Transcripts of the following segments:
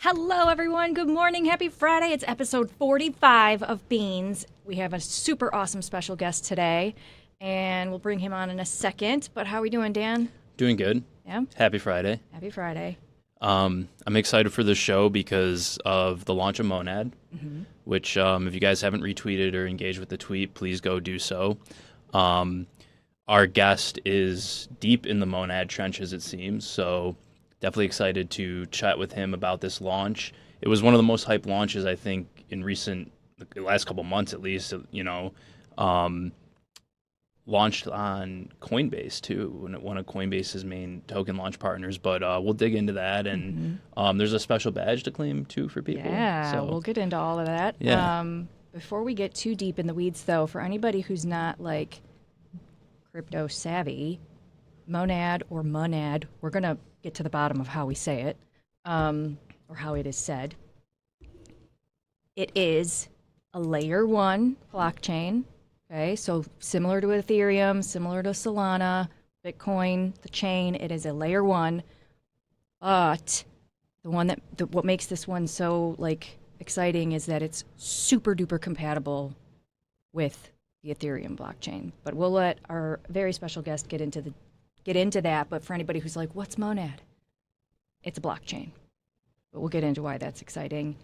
Hello, everyone. Good morning. Happy Friday. It's episode 45 of Beans. We have a super awesome special guest today, and we'll bring him on in a second. But how are we doing, Dan? Doing good. Yeah. Happy Friday. Happy Friday. I'm excited for this show because of the launch of Monad, which if you guys haven't retweeted or engaged with the tweet, please go do so. Our guest is deep in the Monad trenches, it seems, so definitely excited to chat with him about this launch. It was one of the most hyped launches, I think, in the last couple months at least, launched on Coinbase too, one of Coinbase's main token launch partners. But we'll dig into that, and there's a special badge to claim too for people. Yeah, so we'll get into all of that. Yeah. Before we get too deep in the weeds, though, for anybody who's not like crypto savvy, Monad or Monad, we're gonna get to the bottom of how we say it, or how it is said. It is a layer 1 blockchain. Okay, so similar to Ethereum, similar to Solana, Bitcoin, the chain, it is a layer 1. But what makes this one so exciting is that it's super duper compatible with the Ethereum blockchain. But we'll let our very special guest get into that. But for anybody who's like, what's Monad? It's a blockchain. But we'll get into why that's exciting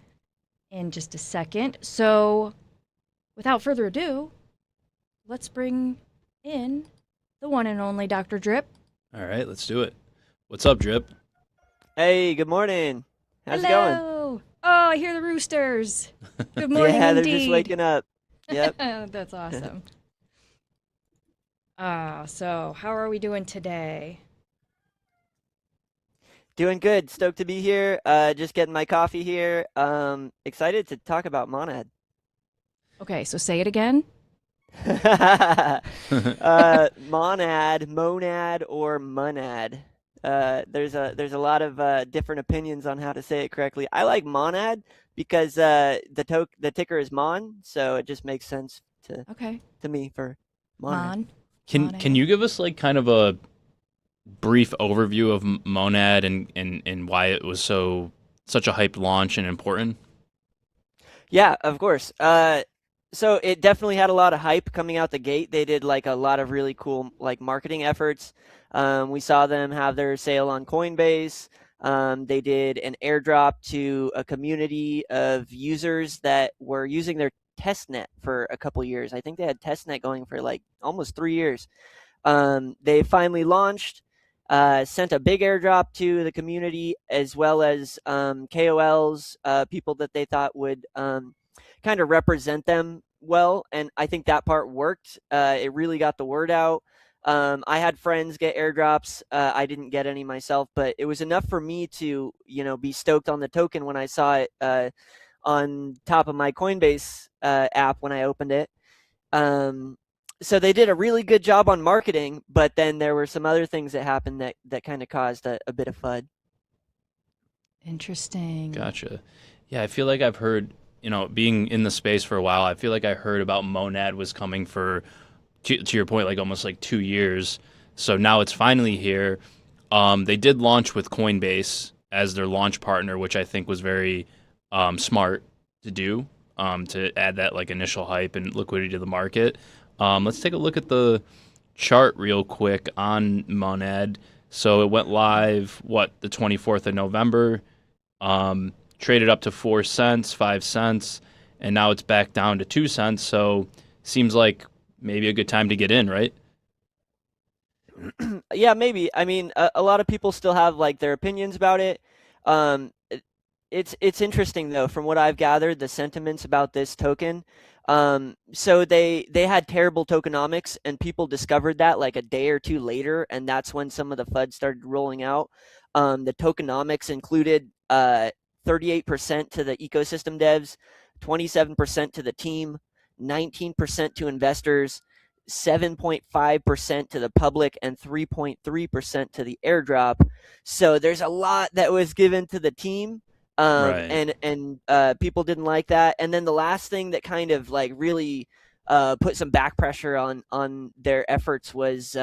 in just a second. So without further ado, let's bring in the one and only DOCTORdripp. All right, let's do it. What's up, Drip? Hey, good morning. How's Hello. it going? Oh, I hear the roosters. Good morning, Yeah, indeed. they're just waking up. Yep. That's awesome. So how are we doing today? Doing good. Stoked to be here. Just getting my coffee here. Excited to talk about Monad. Okay, so say it again. Monad, or Monad. There's a lot of different opinions on how to say it correctly. I like Monad because the ticker is Mon, so it just makes sense to me for Monad. Can you give us kind of a brief overview of Monad and why it was such a hyped launch and important? Yeah, of course. So it definitely had a lot of hype coming out the gate. They did a lot of really cool marketing efforts. We saw them have their sale on Coinbase. They did an airdrop to a community of users that were using their testnet for a couple years. I think they had testnet going for almost 3 years. They finally launched, sent a big airdrop to the community, as well as KOLs, people that they thought would kind of represent them well, and I think that part worked. It really got the word out. I had friends get airdrops. I didn't get any myself, but it was enough for me to be stoked on the token when I saw it on top of my Coinbase app when I opened it. So they did a really good job on marketing, but then there were some other things that happened that kind of caused a bit of FUD. Interesting. Gotcha. Yeah, I feel like I've heard, being in the space for a while, I feel like I heard about Monad was coming for, to your point, almost 2 years. So now it's finally here. They did launch with Coinbase as their launch partner, which I think was very smart to do, to add that initial hype and liquidity to the market. Let's take a look at the chart real quick on Monad. So it went live, the 24th of November. Traded up to 4 cents, 5 cents, and now it's back down to 2 cents. So seems like maybe a good time to get in, right? Yeah, maybe. I mean, a lot of people still have their opinions about it. It's interesting though, from what I've gathered, the sentiments about this token. So they had terrible tokenomics, and people discovered that a day or two later, and that's when some of the FUD started rolling out. The tokenomics included 38% to the ecosystem devs, 27% to the team, 19% to investors, 7.5% to the public, and 3.3% to the airdrop. So there's a lot that was given to the team. Right. And people didn't like that. And then the last thing that kind of really put some back pressure on their efforts was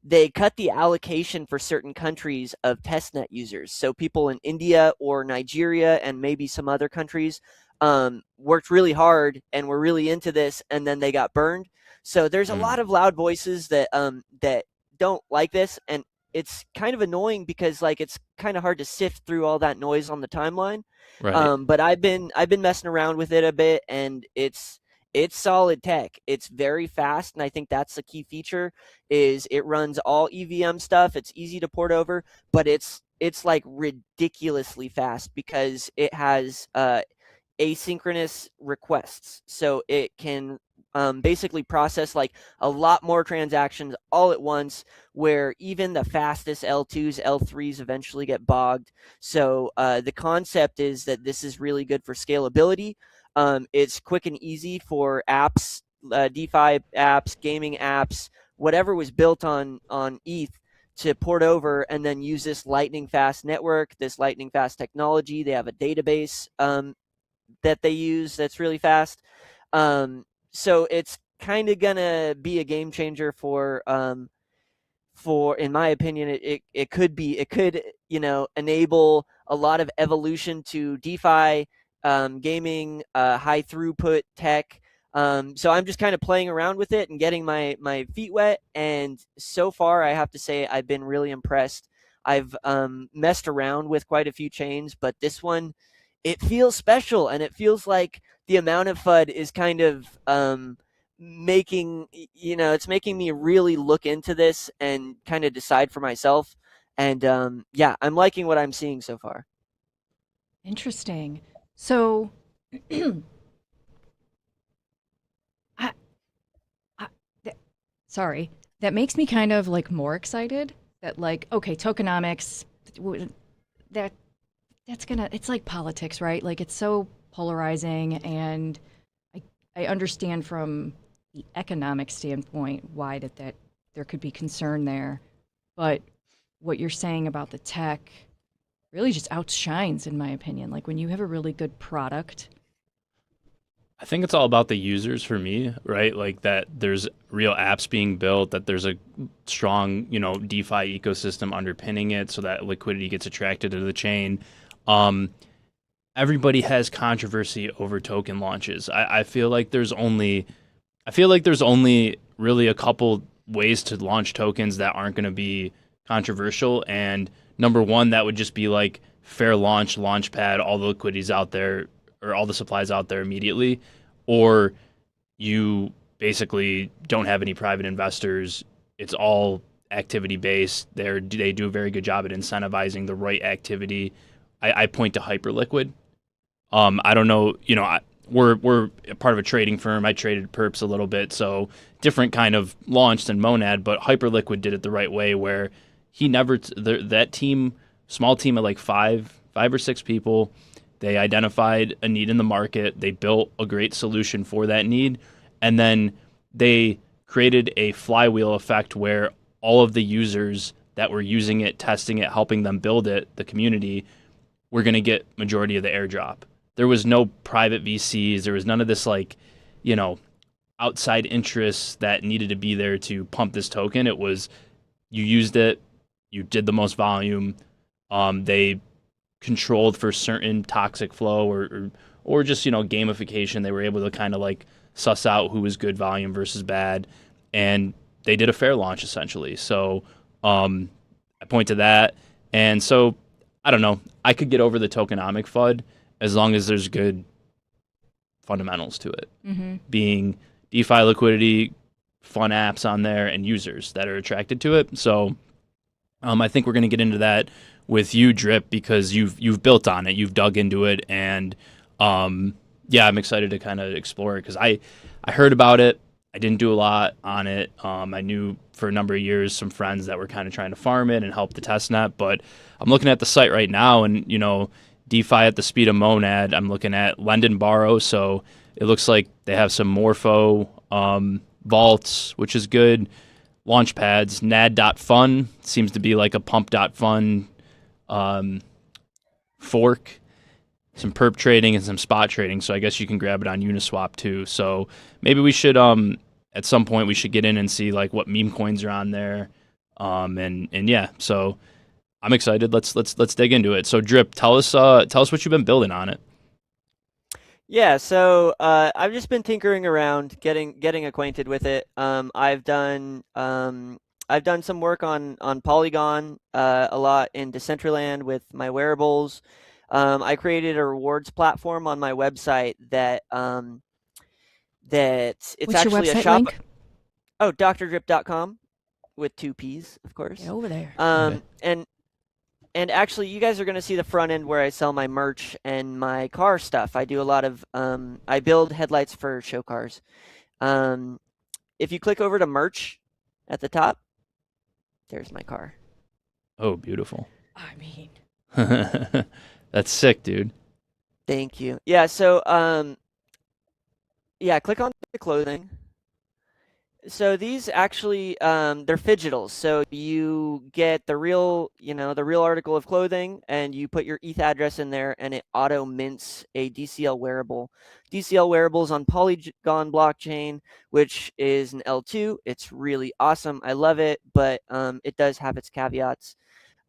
they cut the allocation for certain countries of testnet users. So people in India or Nigeria and maybe some other countries worked really hard and were really into this, and then they got burned. So there's a lot of loud voices that that don't like this, and it's kind of annoying because like it's kind of hard to sift through all that noise on the timeline. Right. But I've been messing around with it a bit, and it's solid tech. It's very fast, and I think that's the key feature. Is it runs all EVM stuff. It's easy to port over, but it's like ridiculously fast because it has asynchronous requests, so it can basically process like a lot more transactions all at once, where even the fastest L2s, L3s eventually get bogged. So the concept is that this is really good for scalability. It's quick and easy for apps, DeFi apps, gaming apps, whatever was built on ETH to port over and then use this lightning fast network, this lightning fast technology. They have a database that they use that's really fast. So it's kind of gonna be a game changer for in my opinion, it could enable a lot of evolution to DeFi, gaming, high throughput tech. So I'm just kind of playing around with it and getting my feet wet. And so far, I have to say I've been really impressed. I've messed around with quite a few chains, but this one, it feels special, and it feels like the amount of FUD is kind of it's making me really look into this and kind of decide for myself. And yeah, I'm liking what I'm seeing so far. Interesting. So, I, sorry, that makes me kind of like more excited that like, okay, tokenomics, that it's like politics, right? Like it's so polarizing, and I understand from the economic standpoint why that there could be concern there. But what you're saying about the tech really just outshines, in my opinion. Like when you have a really good product. I think it's all about the users for me, right? Like that there's real apps being built, that there's a strong, DeFi ecosystem underpinning it so that liquidity gets attracted to the chain. Everybody has controversy over token launches. I feel like there's only really a couple ways to launch tokens that aren't going to be controversial. And number one, that would just be like fair launch, launchpad, all the liquidity's out there or all the supplies out there immediately. Or you basically don't have any private investors. It's all activity based. They do a very good job at incentivizing the right activity. I point to Hyperliquid. I don't know, we're part of a trading firm. I traded perps a little bit, so different kind of launch than Monad, but Hyperliquid did it the right way, where he never that team, small team of like five or six people, they identified a need in the market, they built a great solution for that need, and then they created a flywheel effect where all of the users that were using it, testing it, helping them build it, the community, were going to get majority of the airdrop. There was no private VCs. There was none of this outside interests that needed to be there to pump this token. It was, you used it, you did the most volume. They controlled for certain toxic flow or just, gamification. They were able to kind of like suss out who was good volume versus bad. And they did a fair launch essentially. So I point to that. And so, I don't know. I could get over the tokenomic FUD as long as there's good fundamentals to it. Mm-hmm. Being DeFi liquidity, fun apps on there, and users that are attracted to it. So I think we're going to get into that with you, Drip, because you've built on it. You've dug into it. And yeah, I'm excited to kind of explore it because I heard about it. I didn't do a lot on it. I knew for a number of years some friends that were kind of trying to farm it and help the testnet, but I'm looking at the site right now, and DeFi at the speed of Monad. I'm looking at lend and borrow, so it looks like they have some Morpho vaults, which is good. Launchpads, NAD.fun seems to be like a pump.fun fork. Some perp trading and some spot trading, so I guess you can grab it on Uniswap too. So maybe we should at some point we should get in and see like what meme coins are on there. And yeah, so I'm excited. Let's dig into it. So Drip, tell us what you've been building on it. Yeah, so I've just been tinkering around, getting acquainted with it. I've done some work on Polygon, a lot in Decentraland with my wearables. I created a rewards platform on my website that it's What's your actually a website shop. link? Oh, DOCTORdripp.com with two P's, of course. Get over there. Okay. And actually, you guys are going to see the front end where I sell my merch and my car stuff. I do a lot of I build headlights for show cars. Um, if you click over to merch at the top, there's my car. Oh, beautiful. I mean, That's sick, dude. Thank you. Yeah, so yeah, click on the clothing. So these actually they're fidgetals. So you get the real, the real article of clothing, and you put your ETH address in there, and it auto mints a DCL wearable. DCL wearables on Polygon blockchain, which is an L2. It's really awesome. I love it, but it does have its caveats.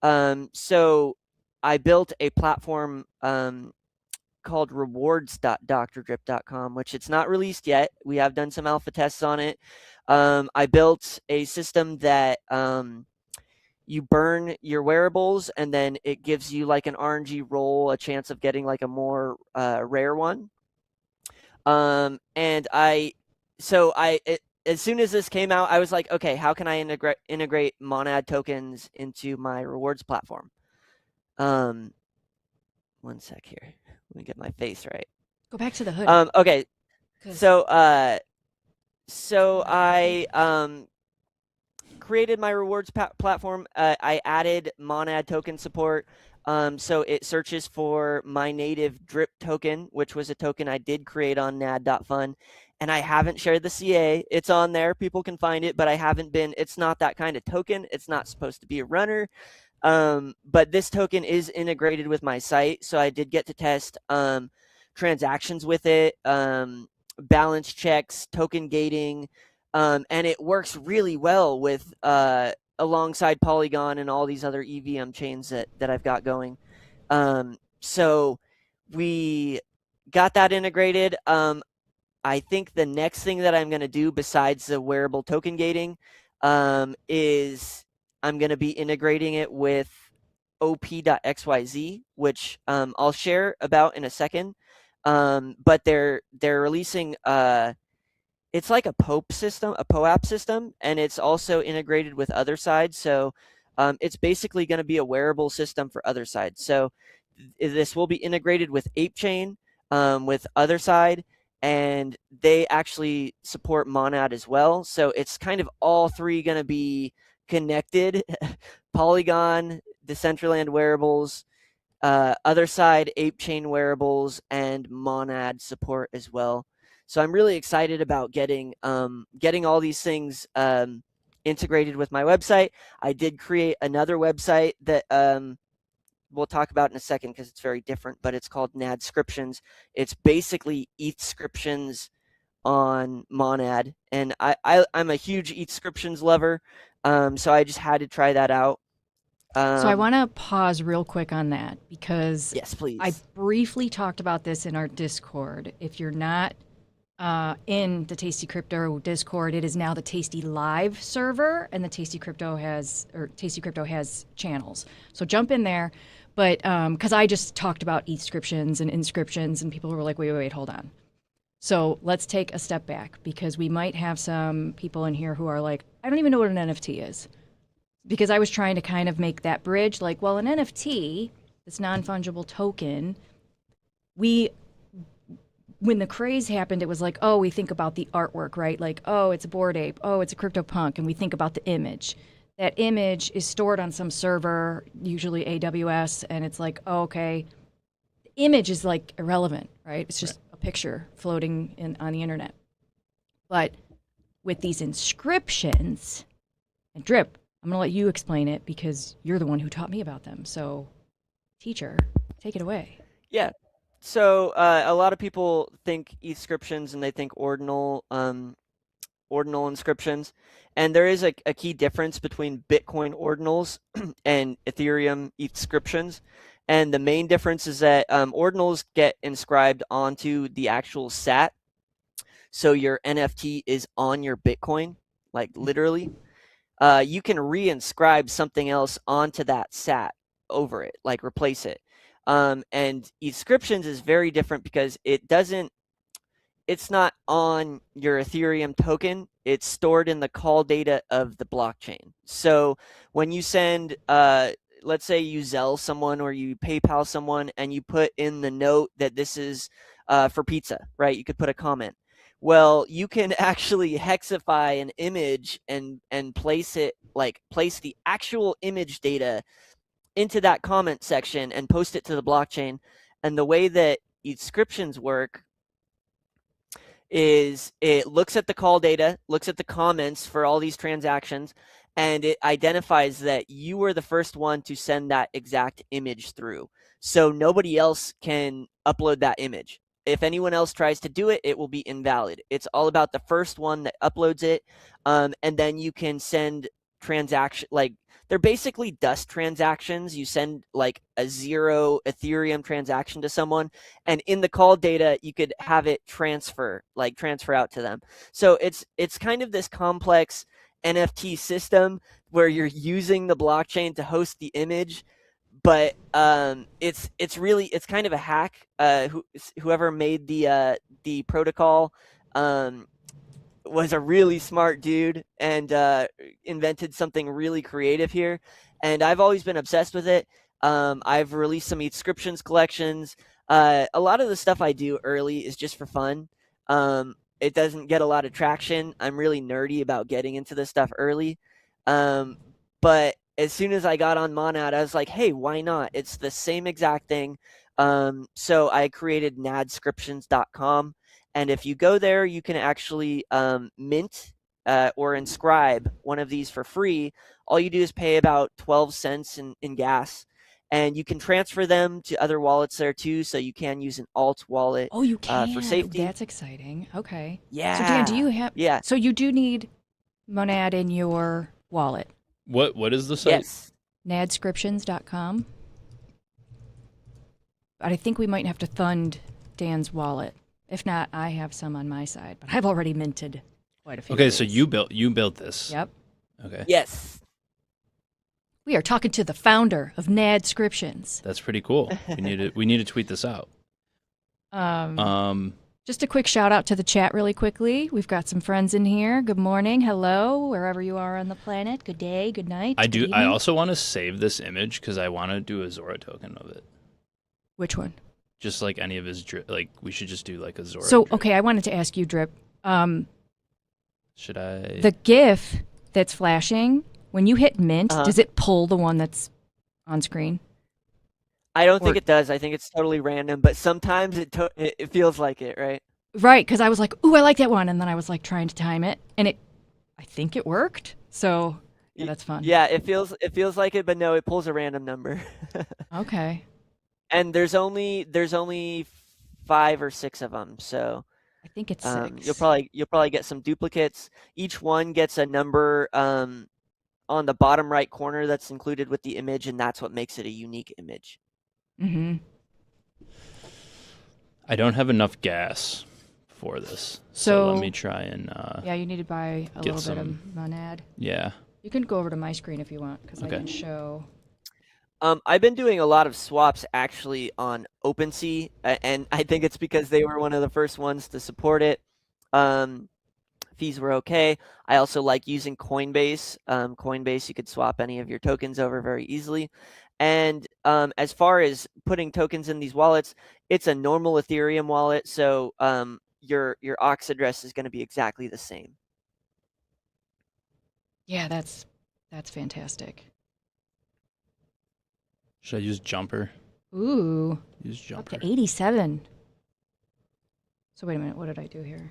So I built a platform called rewards.doctordrip.com, which it's not released yet. We have done some alpha tests on it. I built a system that you burn your wearables, and then it gives you like an RNG roll, a chance of getting like a more rare one. And as soon as this came out, I was like, okay, how can I integrate Monad tokens into my rewards platform? One sec here. Let me get my face right. go back to the hood. Okay. 'Cause- So I created my rewards platform. I added Monad token support. So it searches for my native drip token, which was a token I did create on NAD.fun. And I haven't shared the CA. It's on there. People can find it, but it's not that kind of token. It's not supposed to be a runner. But this token is integrated with my site. So I did get to test transactions with it, balance checks, token gating, and it works really well with alongside Polygon and all these other EVM chains that I've got going. So we got that integrated. I think the next thing that I'm going to do besides the wearable token gating is I'm going to be integrating it with OP.xyz, which I'll share about in a second. But they're releasing it's like a POAP system, and it's also integrated with OtherSide. So it's basically going to be a wearable system for OtherSide. So this will be integrated with ApeChain, with OtherSide, and they actually support Monad as well. So it's kind of all three going to be connected. Polygon, Decentraland wearables, OtherSide, ApeChain wearables, and Monad support as well. So I'm really excited about getting all these things integrated with my website. I did create another website that we'll talk about in a second because it's very different, but it's called Nadscriptions. It's basically ethscriptions on Monad, and I'm a huge ethscriptions lover, so I just had to try that out. So I want to pause real quick on that because Yes, please. I briefly talked about this in our Discord. If you're not in the Tasty Crypto Discord, it is now the Tasty Live server, and the Tasty Crypto has channels. So jump in there. But because I just talked about ethscriptions and inscriptions, and people were like, wait, hold on. So let's take a step back because we might have some people in here who are like, I don't even know what an NFT is. Because I was trying to kind of make that bridge, like, well, an NFT, this non-fungible token, when the craze happened, it was like, oh, we think about the artwork, right? Like, oh, it's a Bored Ape, oh, it's a CryptoPunk, and we think about the image. That image is stored on some server, usually AWS, and it's like, oh, okay, the image is like irrelevant, right? It's just a picture floating on the internet. But with these inscriptions, and Drip, I'm going to let you explain it because you're the one who taught me about them. So, teacher, take it away. Yeah. So a lot of people think ethscriptions and they think ordinal inscriptions. And there is a key difference between Bitcoin ordinals and Ethereum Escriptions. And the main difference is that ordinals get inscribed onto the actual SAT. So your NFT is on your Bitcoin, like literally. You can reinscribe something else onto that SAT over it, like replace it. And Escriptions is very different because it's not on your Ethereum token. It's stored in the call data of the blockchain. So when you send, let's say you Zelle someone or you PayPal someone and you put in the note that this is for pizza, right? You could put a comment. Well, you can actually hexify an image and place it, like place the actual image data into that comment section and post it to the blockchain. And the way that Escriptions work is it looks at the call data, looks at the comments for all these transactions, and it identifies that you were the first one to send that exact image through. So nobody else can upload that image. If anyone else tries to do it, it will be invalid. It's all about the first one that uploads it, and then you can send transaction, like they're basically dust transactions. You send like a 0 Ethereum transaction to someone, and in the call data, you could have it transfer out to them. So it's kind of this complex NFT system where you're using the blockchain to host the image, but it's kind of a hack. Whoever made the protocol was a really smart dude and invented something really creative here. And I've always been obsessed with it. I've released some Escriptions collections. A lot of the stuff I do early is just for fun. It doesn't get a lot of traction. I'm really nerdy about getting into this stuff early. But as soon as I got on Monad, I was like, hey, why not? It's the same exact thing. So I created Nadscriptions.com. And if you go there, you can actually mint or inscribe one of these for free. All you do is pay about 12 cents in gas. And you can transfer them to other wallets there too. So you can use an alt wallet Oh, you can. for safety. That's exciting. Okay. Yeah. So Dan, do you have? Yeah. So you do need Monad in your wallet. What is the site? Yes. Nadscriptions.com. But I think we might have to fund Dan's wallet. If not, I have some on my side, but I've already minted quite a few. Okay, so days. you built this. Yep. Okay. Yes. We are talking to the founder of Nadscriptions. That's pretty cool. We need to tweet this out. Just a quick shout out to the chat really quickly. We've got some friends in here. Good morning, hello, wherever you are on the planet. Good day, good night. I good do. I evening. also want to save this image because I want to do a Zora token of it. Which one? Just like any of his like we should just do like a Zora. So drip. okay, I wanted to ask you, Drip. Should I? The GIF that's flashing when you hit mint, does it pull the one that's on screen? I don't think it does. I think it's totally random, but sometimes it feels like it, right? Right, because I was like, "Ooh, I like that one," and then I was like trying to time it, and I think it worked. So yeah, that's fun. Yeah, it feels like it, but no, it pulls a random number. Okay. And there's only 5 or 6 of them, so I think it's 6. you'll probably get some duplicates. Each one gets a number on the bottom right corner that's included with the image, and that's what makes it a unique image. Mm-hmm. I don't have enough gas for this, so let me try and. Yeah, you need to buy a little bit of Monad. Yeah. You can go over to my screen if you want, because Okay. I can show. I've been doing a lot of swaps actually on OpenSea, and I think it's because they were one of the first ones to support it. Fees were okay. I also like using Coinbase. Coinbase, you could swap any of your tokens over very easily. And as far as putting tokens in these wallets, it's a normal Ethereum wallet, so your aux address is going to be exactly the same. Yeah, that's fantastic. Should I use Jumper? Ooh, Use up Jumper. to 87. So wait a minute, what did I do here?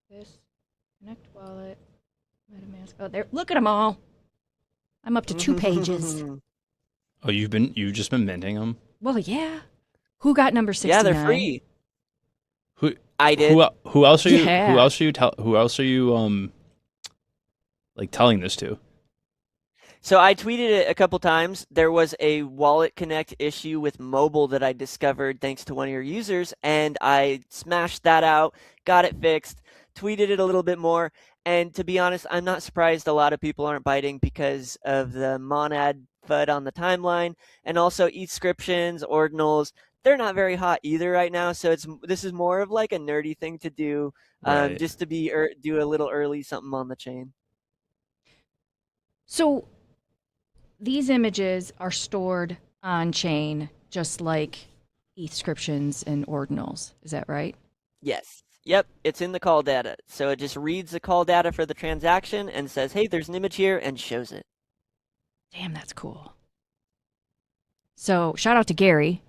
This, connect wallet, MetaMask. Oh, there! Look at them all. I'm up to 2 pages. Oh, you've just been minting them? Well, yeah. Who got number 69? Yeah, they're free. Who? I did. Who else are you? Yeah. Who else are you like telling this to? So I tweeted it a couple times. There was a Wallet Connect issue with mobile that I discovered thanks to one of your users, and I smashed that out, got it fixed, tweeted it a little bit more, and to be honest, I'm not surprised a lot of people aren't biting because of the monad FUD on the timeline, and also ethscriptions, ordinals. They're not very hot either right now, so this is more of like a nerdy thing to do, Right. just to be do a little early something on the chain. So these images are stored on chain, just like Escriptions and ordinals. Is that right? Yes. Yep, it's in the call data. So it just reads the call data for the transaction and says, hey, there's an image here, and shows it. Damn, that's cool. So shout out to Gary.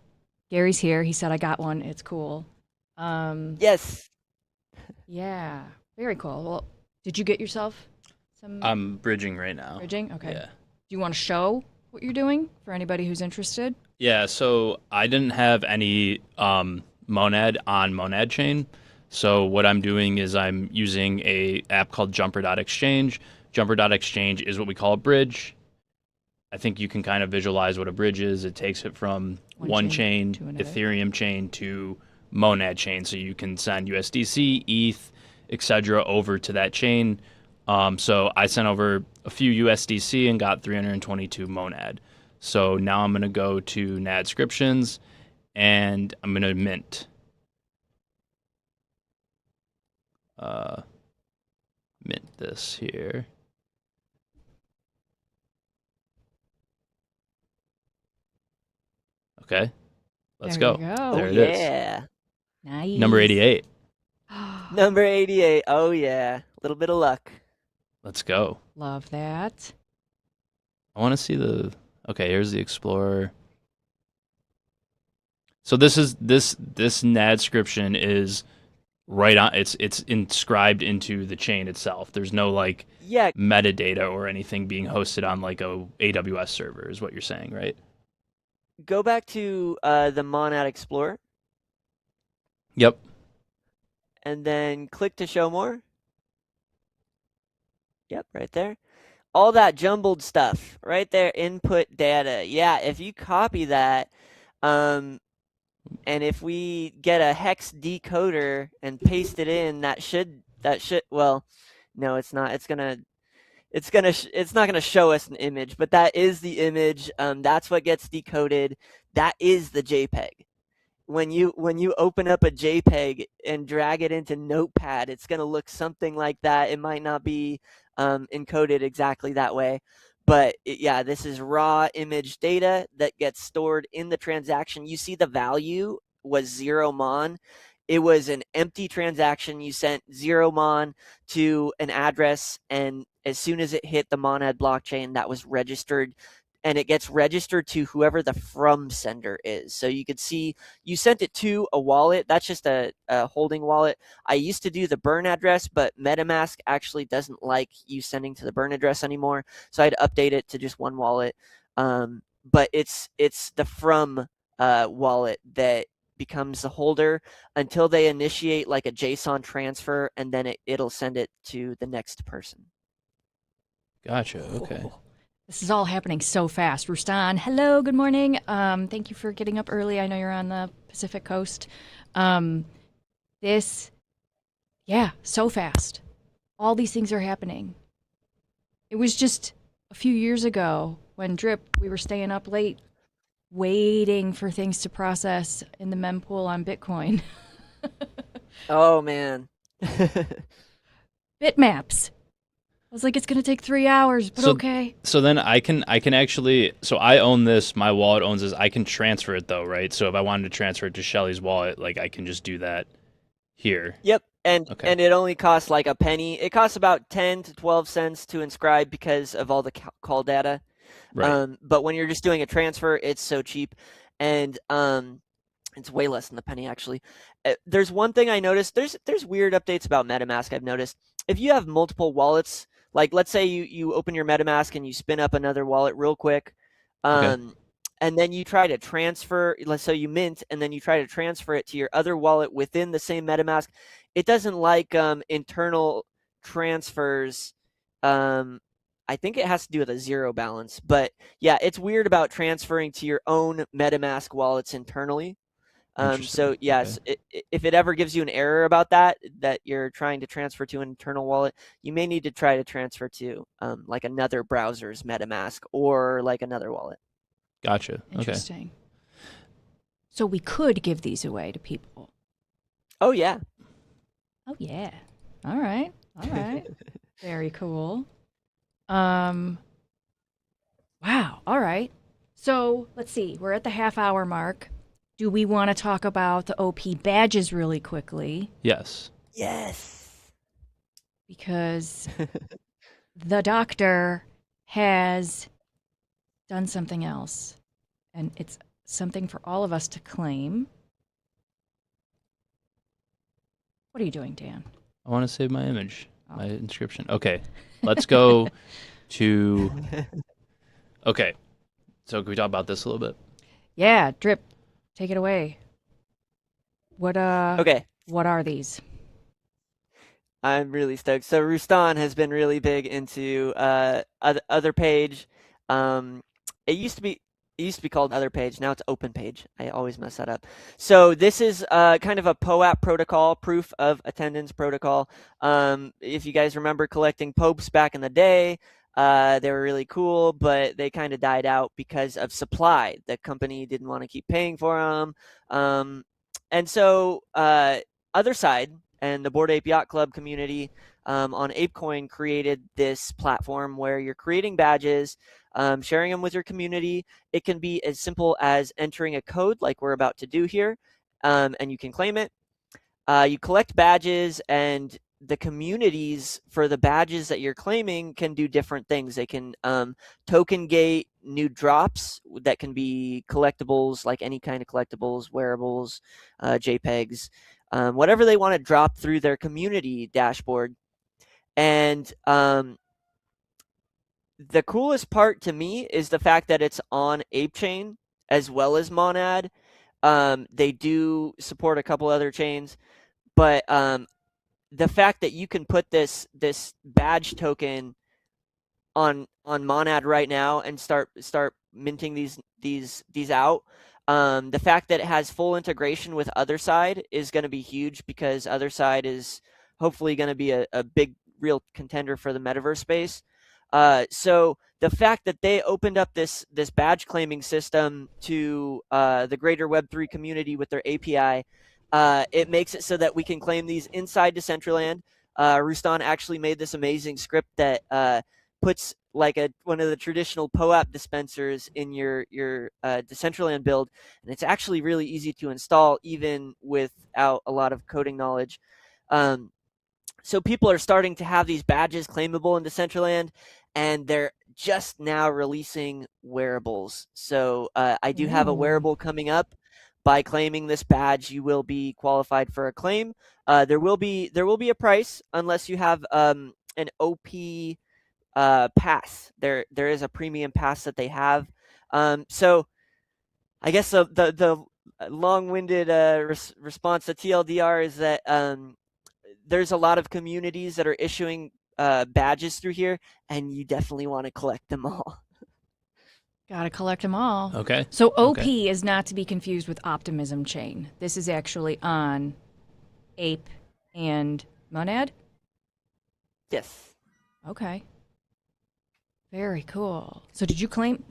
Gary's here. He said I got one. It's cool. Yes. Yeah, very cool. Well, did you get yourself some I'm bridging right now. bridging? Okay. Yeah. Do you want to show what you're doing for anybody who's interested? Yeah, so I didn't have any Monad on Monad chain. So what I'm doing is I'm using a app called Jumper.exchange. Jumper.exchange is what we call a bridge. I think you can kind of visualize what a bridge is. It takes it from one chain, to another. Ethereum chain, to Monad chain. So you can send USDC, ETH, etc. over to that chain. So I sent over a few USDC and got 322 Monad. So now I'm going to go to Nadscriptions and I'm going to mint. Mint this here. Okay, let's There go. we go. There Oh, it is. yeah. Nice. Number 88. Number 88. Oh, yeah. A little bit of luck. Let's go. Love that. I want to see the. Okay, here's the Explorer. So this Nadscription is right on. It's inscribed into the chain itself. There's no like Yeah, metadata or anything being hosted on like a AWS server. Is what you're saying, right? go back to the Monad Explorer Yep. and then click to show more. Yep, right there. All that jumbled stuff right there, input data. Yeah, if you copy that, and if we get a hex decoder and paste it in, that should well, no, it's not. It's not gonna show us an image, but that is the image. That's what gets decoded. That is the JPEG. When you open up a JPEG and drag it into Notepad, it's gonna look something like that. It might not be encoded exactly that way, but yeah, this is raw image data that gets stored in the transaction. You see the value was 0 mon. It was an empty transaction. You sent 0 mon to an address, and as soon as it hit the Monad blockchain, that was registered, and it gets registered to whoever the from sender is. So you could see you sent it to a wallet. That's just a holding wallet. I used to do the burn address, but MetaMask actually doesn't like you sending to the burn address anymore. So I had to update it to just one wallet. But it's the from wallet that becomes the holder until they initiate like a JSON transfer, and then it'll send it to the next person. Gotcha. Okay. This is all happening so fast. Rustan, hello, good morning. Thank you for getting up early. I know you're on the Pacific Coast. So fast. All these things are happening. It was just a few years ago when Drip, we were staying up late waiting for things to process in the mempool on Bitcoin. Oh man. Bitmaps. I was like, it's gonna take 3 hours, but okay. So then I can actually, so I own this, my wallet owns this, I can transfer it though, right? So if I wanted to transfer it to Shelley's wallet, like I can just do that here. Yep. And Okay. and it only costs like a penny. It costs about 10 to 12 cents to inscribe because of all the call data. Right. But when you're just doing a transfer, it's so cheap, and it's way less than the penny actually. There's one thing I noticed. There's weird updates about MetaMask I've noticed. If you have multiple wallets, like let's say you open your MetaMask and you spin up another wallet real quick, Okay. and then you try to transfer, so you mint, and then you try to transfer it to your other wallet within the same MetaMask, it doesn't like internal transfers. I think it has to do with a zero balance, but yeah, it's weird about transferring to your own MetaMask wallets internally. So yes, if it ever gives you an error about that you're trying to transfer to an internal wallet, you may need to try to transfer to like another browser's MetaMask or like another wallet. Gotcha. Interesting. So we could give these away to people. Oh yeah. Oh yeah. All right. All right. Very cool. Wow. All right. So let's see. We're at the half-hour mark. Do we want to talk about the OP badges really quickly? Yes. Yes. Because the doctor has done something else, and it's something for all of us to claim. What are you doing, Dan? I want to save my image, my inscription. Okay, let's go to... Okay, so can we talk about this a little bit? Yeah, Drip, take it away. What Okay. What are these? I'm really stoked. So Rustan has been really big into other page. It used to be called Other Page. Now it's Open Page. I always mess that up. So this is kind of a POAP protocol, proof of attendance protocol. If you guys remember collecting popes back in the day, they were really cool, but they kind of died out because of supply. The company didn't want to keep paying for them. And so OtherSide and the Bored Ape Yacht Club community on ApeCoin created this platform where you're creating badges, sharing them with your community. It can be as simple as entering a code like we're about to do here, and you can claim it. You collect badges, and the communities for the badges that you're claiming can do different things. They can token gate new drops that can be collectibles, like any kind of collectibles, wearables, JPEGs, whatever they want to drop through their community dashboard. And the coolest part to me is the fact that it's on ApeChain as well as Monad. They do support a couple other chains, but the fact that you can put this badge token on Monad right now and start minting these out. The fact that it has full integration with OtherSide is going to be huge, because OtherSide is hopefully going to be a big real contender for the metaverse space. So the fact that they opened up this badge claiming system to the greater Web3 community with their API, it makes it so that we can claim these inside Decentraland. Rustan actually made this amazing script that puts like one of the traditional POAP dispensers in your Decentraland build, and it's actually really easy to install even without a lot of coding knowledge. So people are starting to have these badges claimable in Decentraland, and they're just now releasing wearables. So I do have a wearable coming up. By claiming this badge, you will be qualified for a claim. There will be a price unless you have an OP pass. There is a premium pass that they have. So I guess the long-winded response to TLDR is that there's a lot of communities that are issuing badges through here, and you definitely want to collect them all. Gotta collect them all. Okay. So OP is not to be confused with Optimism Chain. This is actually on Ape and Monad? Yes. Okay. Very cool. So did you claim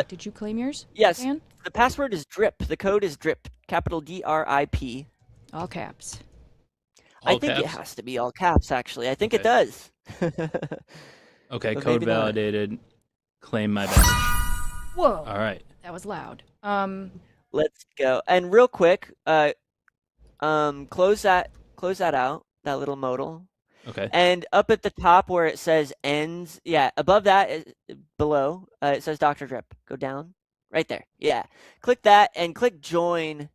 did you claim yours? Yes. Dan? The password is DRIP. The code is DRIP. Capital DRIP. All caps. I think it has to be all caps, actually. I think it does. Okay, But code maybe not. validated. Claim my badge. Whoa. All right. That was loud. Let's go. And real quick, close that out, that little modal. Okay. And up at the top where it says ends, above that, below, it says DOCTORdripp. Go down. Right there. Yeah. Click that and click join.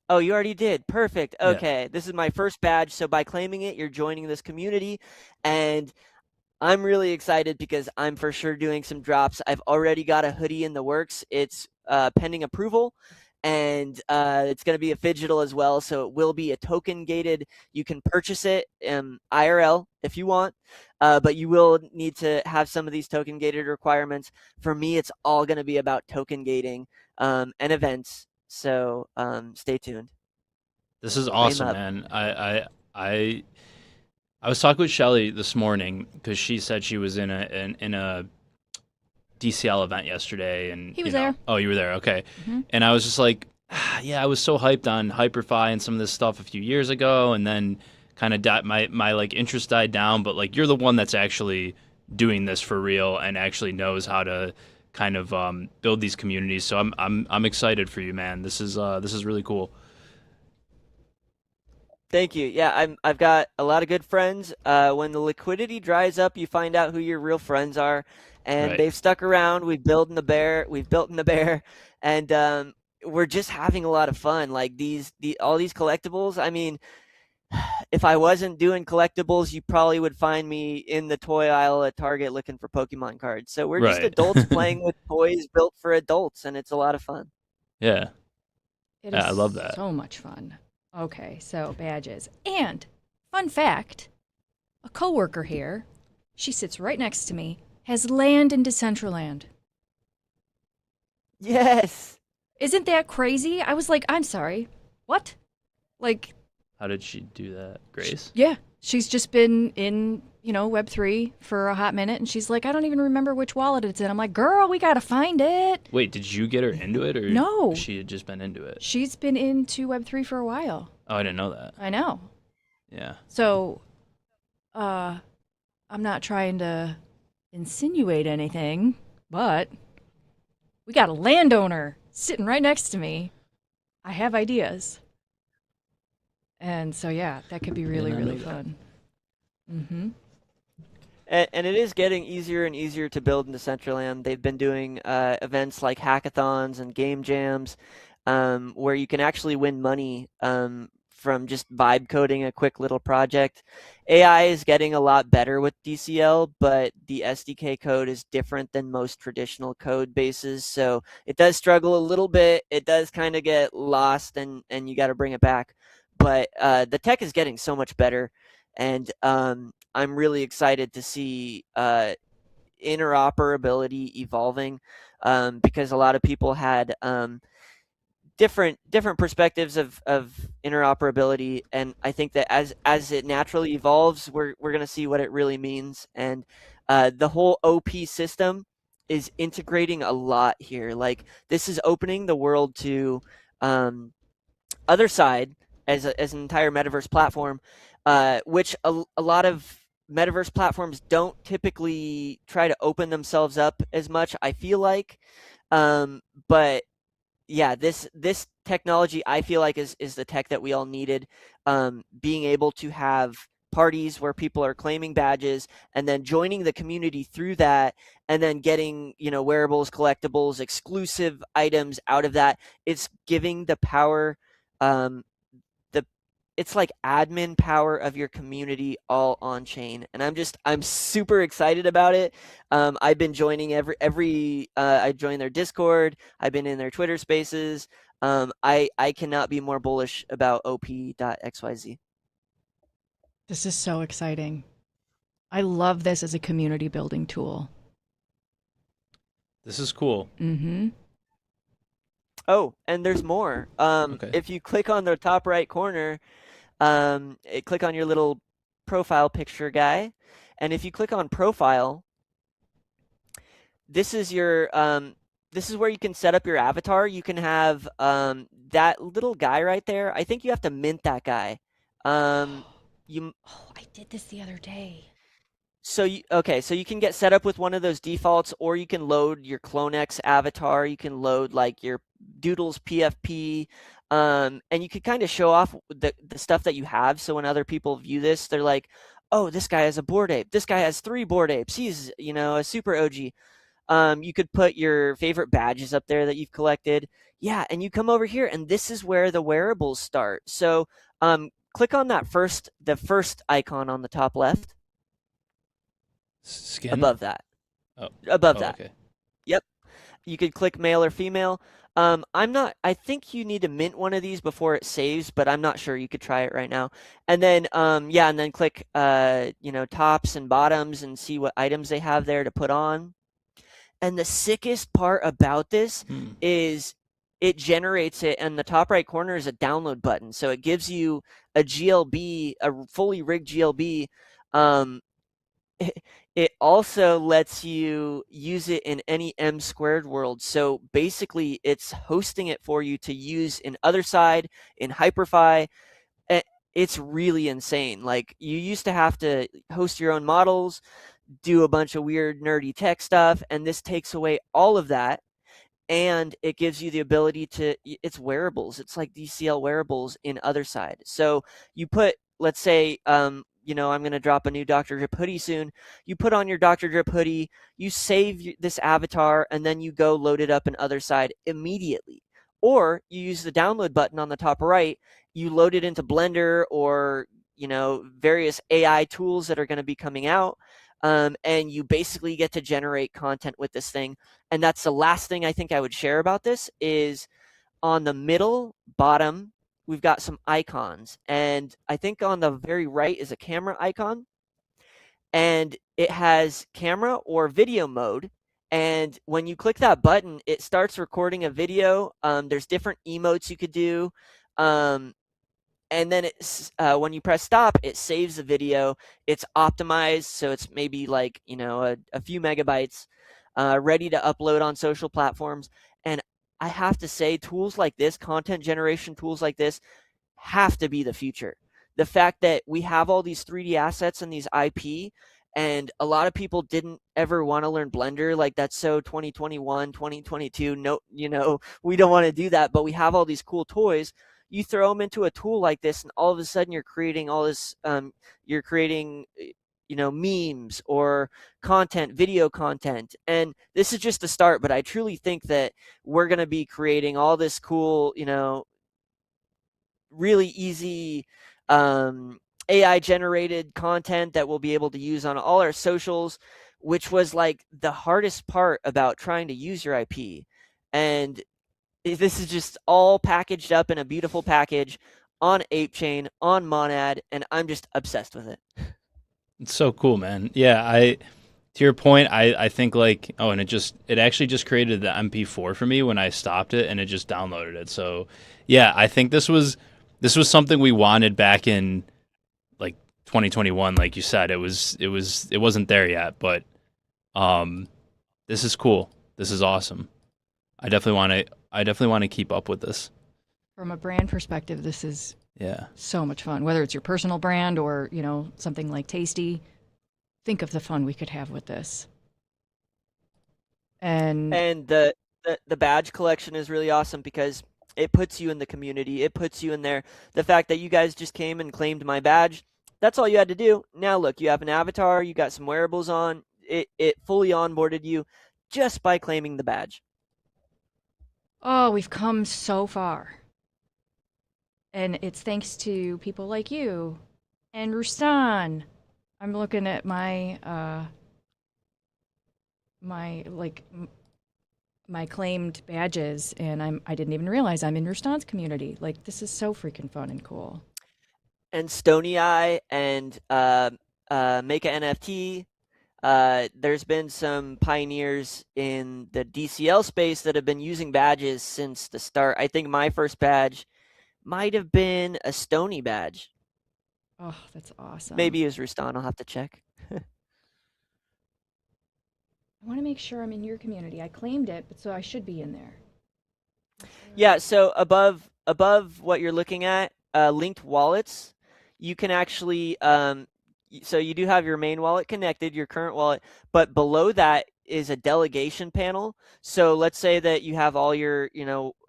Oh, you already did. Perfect. Okay. Yeah. This is my first badge. So by claiming it, you're joining this community. And I'm really excited because I'm for sure doing some drops. I've already got a hoodie in the works. It's pending approval, and it's going to be a digital as well. So it will be a token gated. You can purchase it IRL if you want, but you will need to have some of these token gated requirements. For me, it's all going to be about token gating and events. So stay tuned. This is Frame awesome, up. man. I was talking with Shelley this morning because she said she was in a DCL event yesterday, and He was there. Oh, you were there, okay. Mm-hmm. And I was just like, yeah, I was so hyped on HyperFi and some of this stuff a few years ago, and then kind of my like interest died down. But like, you're the one that's actually doing this for real and actually knows how to kind of build these communities. So I'm excited for you, man. This is really cool. Thank you. Yeah, I've got a lot of good friends. When the liquidity dries up, you find out who your real friends are, and Right. they've stuck around. We've built in the bear. We've built in the bear, and we're just having a lot of fun. Like all these collectibles. I mean, if I wasn't doing collectibles, you probably would find me in the toy aisle at Target looking for Pokemon cards. So we're just Right. adults playing with toys built for adults, and it's a lot of fun. Yeah. It Yeah, is I love that. so much fun. Okay, so badges. And fun fact, a coworker here, she sits right next to me, has land in Decentraland. Yes. Isn't that crazy? I was like, I'm sorry. What? Like, How did she do that, Grace? yeah, she's just been in, Web3 for a hot minute, and she's like, I don't even remember which wallet it's in. I'm like, girl, we gotta find it. Wait, did you get her into it, or No. she had just been into it? She's been into Web3 for a while. Oh, I didn't know that. I know. Yeah. So, I'm not trying to insinuate anything, but we got a landowner sitting right next to me. I have ideas. And so, yeah, that could be really, Didn't know really that. fun. Mm-hmm. And it is getting easier and easier to build in Decentraland. They've been doing events like hackathons and game jams, where you can actually win money from just vibe coding a quick little project. AI is getting a lot better with DCL, but the SDK code is different than most traditional code bases. So it does struggle a little bit. It does kind of get lost, and you got to bring it back. But the tech is getting so much better. And I'm really excited to see interoperability evolving, because a lot of people had different perspectives of interoperability, and I think that as it naturally evolves, we're going to see what it really means. And the whole OP system is integrating a lot here. Like, this is opening the world to OtherSide as an entire metaverse platform, which a lot of metaverse platforms don't typically try to open themselves up as much, I feel like. But yeah, this technology, I feel like, is the tech that we all needed. Being able to have parties where people are claiming badges and then joining the community through that, and then getting wearables, collectibles, exclusive items out of that. It's giving the power, it's like admin power of your community all on chain, and I'm super excited about it. I've been joining every I joined their Discord. I've been in their Twitter Spaces. I cannot be more bullish about OP.xyz. This is so exciting. I love this as a community building tool. This is cool. Mm-hmm. Oh, and there's more. Okay. If you click on the top right corner, click on your little profile picture guy, and if you click on profile, this is your this is where you can set up your avatar. You can have that little guy right there. I think you have to mint that guy. You Oh, I did this the other day. So you can get set up with one of those defaults, or you can load your CloneX avatar. You can load like your Doodles PFP, and you can kind of show off the stuff that you have. So when other people view this, they're like, "Oh, this guy has a Bored Ape. This guy has 3 Bored Apes. He's a super OG." You could put your favorite badges up there that you've collected. Yeah, and you come over here, and this is where the wearables start. So click on the first icon on the top left. Skin? above that. Oh, Above oh, that. okay. Yep. You could click male or female. I think you need to mint one of these before it saves, but I'm not sure. You could try it right now. And then, yeah, and then click, tops and bottoms and see what items they have there to put on. And the sickest part about this is it generates it, and the top right corner is a download button. So it gives you a GLB, a fully rigged GLB. It also lets you use it in any M squared world. So basically, it's hosting it for you to use in OtherSide, in HyperFi. It's really insane. Like, you used to have to host your own models, do a bunch of weird nerdy tech stuff, and this takes away all of that. And it gives you the ability to, it's wearables. It's like DCL wearables in OtherSide. So you put, let's say, I'm going to drop a new DOCTORdripp hoodie soon. You put on your DOCTORdripp hoodie, you save this avatar, and then you go load it up in OtherSide immediately. Or you use the download button on the top right, you load it into Blender or, various AI tools that are going to be coming out. And you basically get to generate content with this thing. And that's the last thing I think I would share about this is on the middle bottom, we've got some icons. And I think on the very right is a camera icon. And it has camera or video mode. And when you click that button, it starts recording a video. There's different emotes you could do. And then when you press stop, it saves the video. It's optimized, so it's maybe like, a few megabytes, ready to upload on social platforms. And I have to say, tools like this, content generation tools like this, have to be the future. The fact that we have all these 3D assets and these IP, and a lot of people didn't ever want to learn Blender, like that's so 2021, 2022. No, we don't want to do that, but we have all these cool toys. You throw them into a tool like this, and all of a sudden you're creating all this. You're creating, memes or content, video content, and this is just the start. But I truly think that we're going to be creating all this cool, really easy AI generated content that we'll be able to use on all our socials, which was like the hardest part about trying to use your IP. And this is just all packaged up in a beautiful package on ApeChain, on Monad, and I'm just obsessed with it. It's so cool, man. Yeah, to your point, I think like, and it actually just created the MP4 for me when I stopped it, and it just downloaded it. So yeah, I think this was something we wanted back in like 2021, like you said. It wasn't there yet, but this is cool. This is awesome. I definitely want to keep up with this. From a brand perspective, this is so much fun. Whether it's your personal brand or, something like Tasty, think of the fun we could have with this. And the badge collection is really awesome because it puts you in the community. It puts you in there. The fact that you guys just came and claimed my badge, that's all you had to do. Now look, you have an avatar, you got some wearables on. It fully onboarded you just by claiming the badge. Oh, we've come so far. And it's thanks to people like you and Rustan. I'm looking at my claimed badges, and I didn't even realize I'm in Rustan's community. Like, this is so freaking fun and cool. And Stony Eye and Make a NFT. There's been some pioneers in the DCL space that have been using badges since the start. I think my first badge might have been a Stony badge. Oh, that's awesome. Maybe it was Rustan. I'll have to check. I want to make sure I'm in your community. I claimed it, but so I should be in there. Yeah, so above what you're looking at, linked wallets, you can actually so you do have your main wallet connected, your current wallet, but below that is a delegation panel. So let's say that you have all your,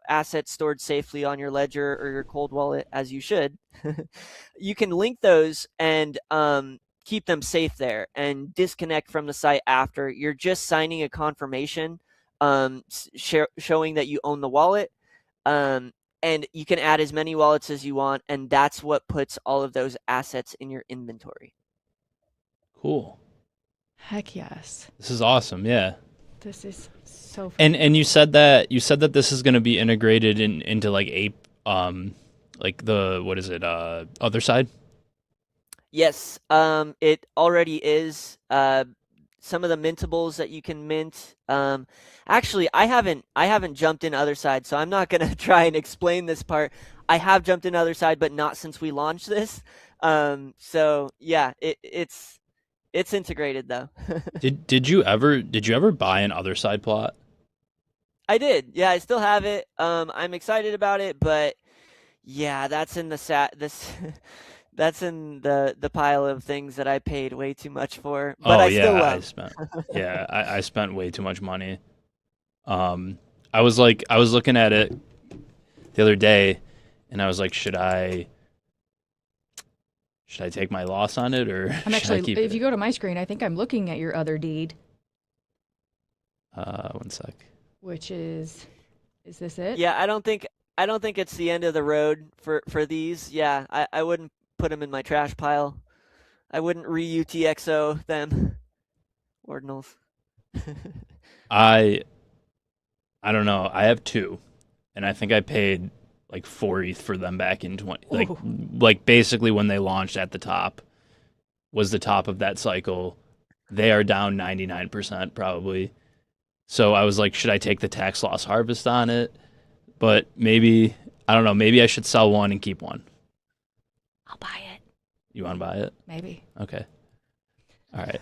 assets stored safely on your ledger or your cold wallet, as you should. You can link those and keep them safe there and disconnect from the site after. You're just signing a confirmation showing that you own the wallet. And you can add as many wallets as you want, and that's what puts all of those assets in your inventory. Cool. Heck yes. This is awesome. Yeah. This is so fun. And you said that this is going to be integrated into like like the, what is it, other side? Yes, it already is. Some of the mintables that you can mint. Actually, I haven't jumped in other side, so I'm not gonna try and explain this part. I have jumped in other side, but not since we launched this. So yeah, it's integrated though. Did you ever buy an other side plot? I did. Yeah, I still have it. I'm excited about it, but yeah, that's in the this that's in the pile of things that I paid way too much for, but Oh I still yeah, love. I spent way too much money. I was looking at it the other day, and I was like, should I take my loss on it, or I'm should I actually, keep if it? you go to my screen, I think I'm looking at your other deed, One sec. which is this it? Yeah, I don't think it's the end of the road for these. Yeah, I wouldn't put them in my trash pile. I wouldn't re-UTXO them. Ordinals. I don't know. I have two, and I think I paid like 4 ETH for them back in 20, Ooh. like basically when they launched at the top, was the top of that cycle. They are down 99% probably. So I was like, should I take the tax loss harvest on it? But maybe, I don't know, maybe I should sell one and keep one. I'll buy it. You want to buy it? Maybe. Okay. All right.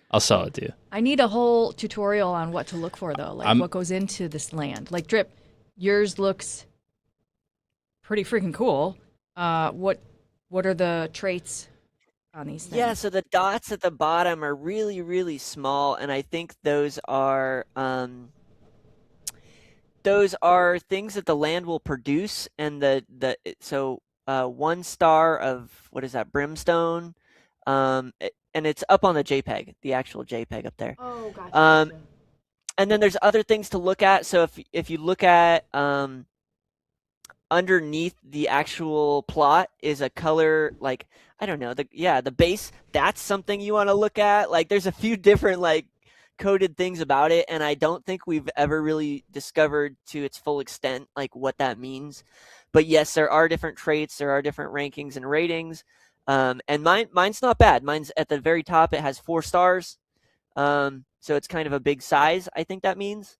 I'll sell it to you. I need a whole tutorial on what to look for, though. Like, what goes into this land. Like, Drip, yours looks pretty freaking cool. What are the traits on these things? Yeah, so the dots at the bottom are really, really small, and I think those are things that the land will produce, and so 1 star of, what is that, brimstone, and it's up on the JPEG, the actual JPEG up there. Oh, gotcha. Um, and then there's other things to look at. So if you look at underneath the actual plot is a color, like, I don't know, the base. That's something you want to look at. Like, there's a few different like coded things about it, and I don't think we've ever really discovered to its full extent like what that means. But yes, there are different traits, there are different rankings and ratings. And mine's not bad. Mine's at the very top. It has 4 stars. So it's kind of a big size, I think that means.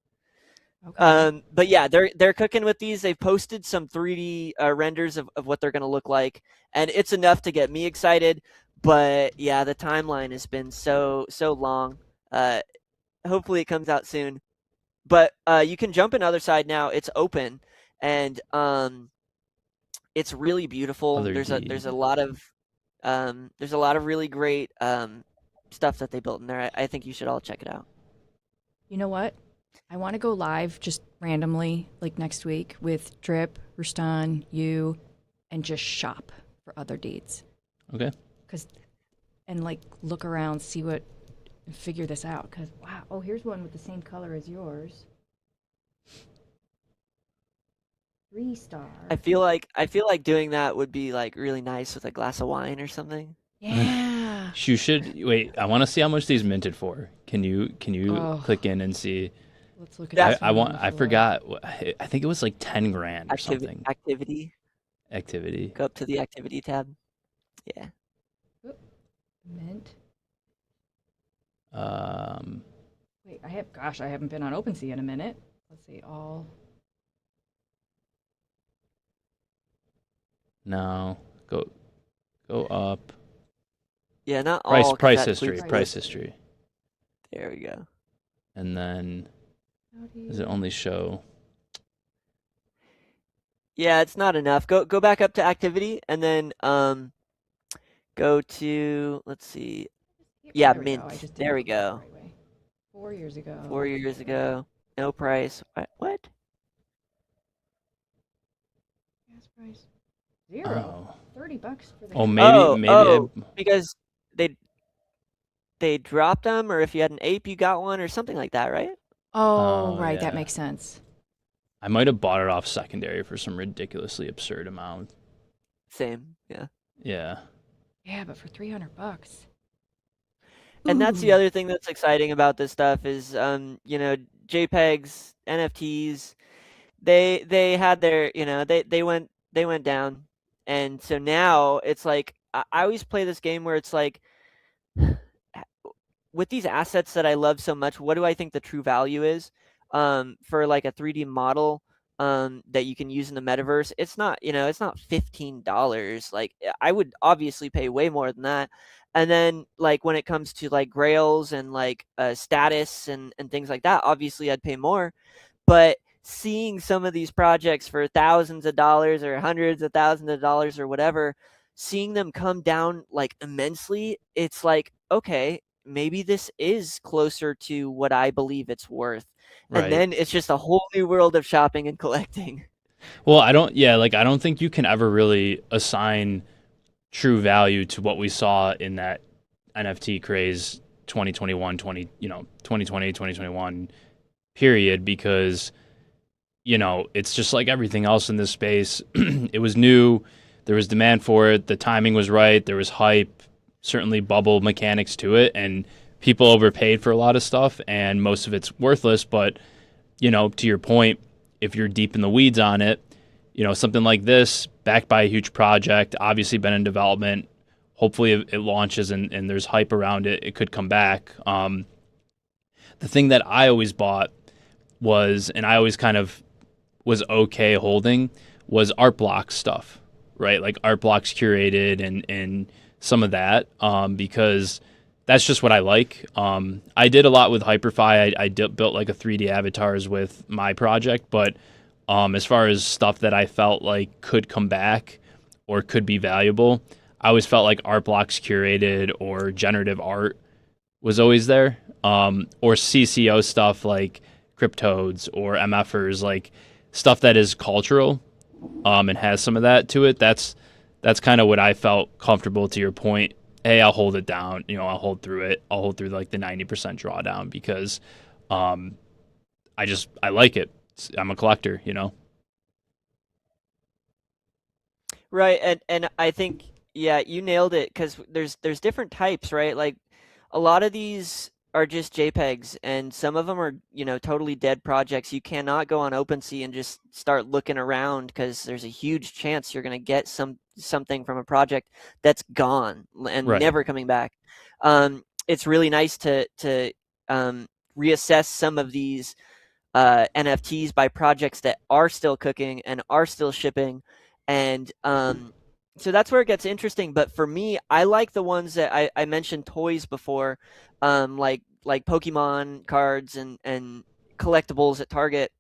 Okay. But yeah, they're cooking with these. They've posted some 3D renders of what they're going to look like, and it's enough to get me excited. But yeah, the timeline has been so long. Hopefully it comes out soon. But you can jump in other side now. It's open, and it's really beautiful. Other There's deed. a lot of really great stuff that they built in there. I think you should all check it out. You know what? I want to go live just randomly, like next week, with Drip, Rustan, you, and just shop for other deeds. Okay. And like look around, see what, and figure this out. Because wow, oh, here's one with the same color as yours. 3-star. I feel like doing that would be like really nice with a glass of wine or something. Yeah. You should wait. I want to see how much these minted for. Can you Oh. click in and see? Let's look at this. I one I before. forgot. I think it was like 10 grand or something. Activity. Activity. Go up to the activity tab. Yeah. Mint. Um. Wait, I haven't been on OpenSea in a minute. Let's see, all. No. Go up. Yeah, not Price all. 'Cause price that history. includes Price this. history. There we go. And then How do does it only show? Yeah, it's not enough. Go back up to activity and then go to, let's see. Yeah, there we go. mint. I just There we didn't do it the go. right way. 4 years ago. 4 years ago. No price. What? Gas price. 0. Oh. $30 for the. Oh, maybe Oh, because they dropped them, or if you had an ape, you got one, or something like that, right? Oh, Oh, right. That yeah. makes sense. I might have bought it off secondary for some ridiculously absurd amount. Same. Yeah. Yeah. Yeah, but for $300. And that's the Ooh. other thing that's exciting about this stuff is, JPEGs, NFTs. They had their, they went down, and so now it's like I always play this game where it's like, with these assets that I love so much, what do I think the true value is? For like a 3D model that you can use in the metaverse, it's not $15. Like I would obviously pay way more than that. And then like when it comes to like grails and like status and things like that, obviously I'd pay more. But seeing some of these projects for thousands of dollars or hundreds of thousands of dollars or whatever, seeing them come down like immensely, it's like, okay, maybe this is closer to what I believe it's worth. And Right. then it's just a whole new world of shopping and collecting. Well, I don't think you can ever really assign true value to what we saw in that NFT craze 2021, 2020, 2021 period because it's just like everything else in this space. It was new, there was demand for it, the timing was right, there was hype, certainly bubble mechanics to it, and people overpaid for a lot of stuff, and most of it's worthless. But to your point, if you're deep in the weeds on it, something like this, backed by a huge project, obviously been in development. Hopefully it launches and there's hype around it. It could come back. The thing that I always bought and I always kind of was okay holding, was art block stuff, right? Like art blocks curated and some of that, because that's just what I like. I did a lot with Hyperfy. I built like a 3D avatars with my project, but as far as stuff that I felt like could come back or could be valuable, I always felt like art blocks curated or generative art was always there. Or CCO stuff like cryptodes or MFers, like stuff that is cultural and has some of that to it. That's kind of what I felt comfortable, to your point. Hey, I'll hold it down. I'll hold through it. I'll hold through like the 90% drawdown because I like it. I'm a collector. Right, and I think, yeah, you nailed it, because there's different types, right? Like a lot of these are just JPEGs, and some of them are totally dead projects. You cannot go on OpenSea and just start looking around, because there's a huge chance you're going to get something from a project that's gone and Right. never coming back. It's really nice to reassess some of these NFTs by projects that are still cooking and are still shipping, and so that's where it gets interesting. But for me, I like the ones that I mentioned toys before, like Pokemon cards and collectibles at Target.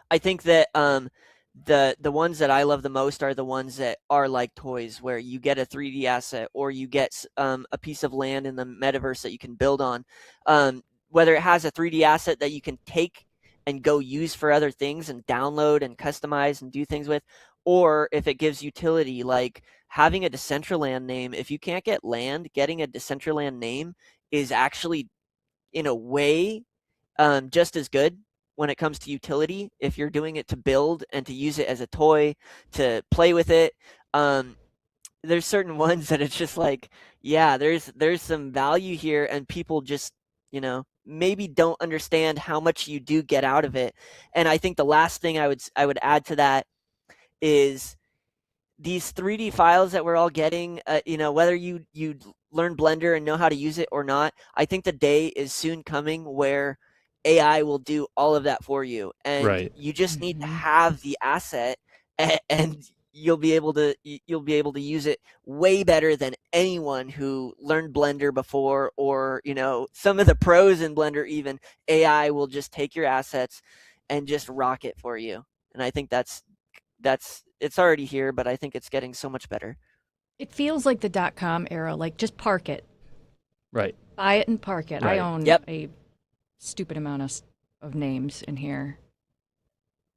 I think that the ones that I love the most are the ones that are like toys, where you get a 3D asset or you get a piece of land in the metaverse that you can build on. Whether it has a 3D asset that you can take and go use for other things and download and customize and do things with, or if it gives utility, like having a Decentraland name. If you can't get land, getting a Decentraland name is actually, in a way, just as good when it comes to utility. If you're doing it to build and to use it as a toy, to play with it, there's certain ones that it's just like, yeah, there's some value here, and people just, maybe don't understand how much you do get out of it. And I think the last thing I would add to that is these 3D files that we're all getting, whether you learn Blender and know how to use it or not, I think the day is soon coming where AI will do all of that for you, and Right. you just need to Mhm. have the asset, and you'll be able to use it way better than anyone who learned Blender before, or some of the pros in Blender. Even AI will just take your assets and just rock it for you. And I think that's it's already here, but I think it's getting so much better. It feels like the .com era. Like, just park it, Right. buy it, and park it. I Right. own Yep. a stupid amount of names in here,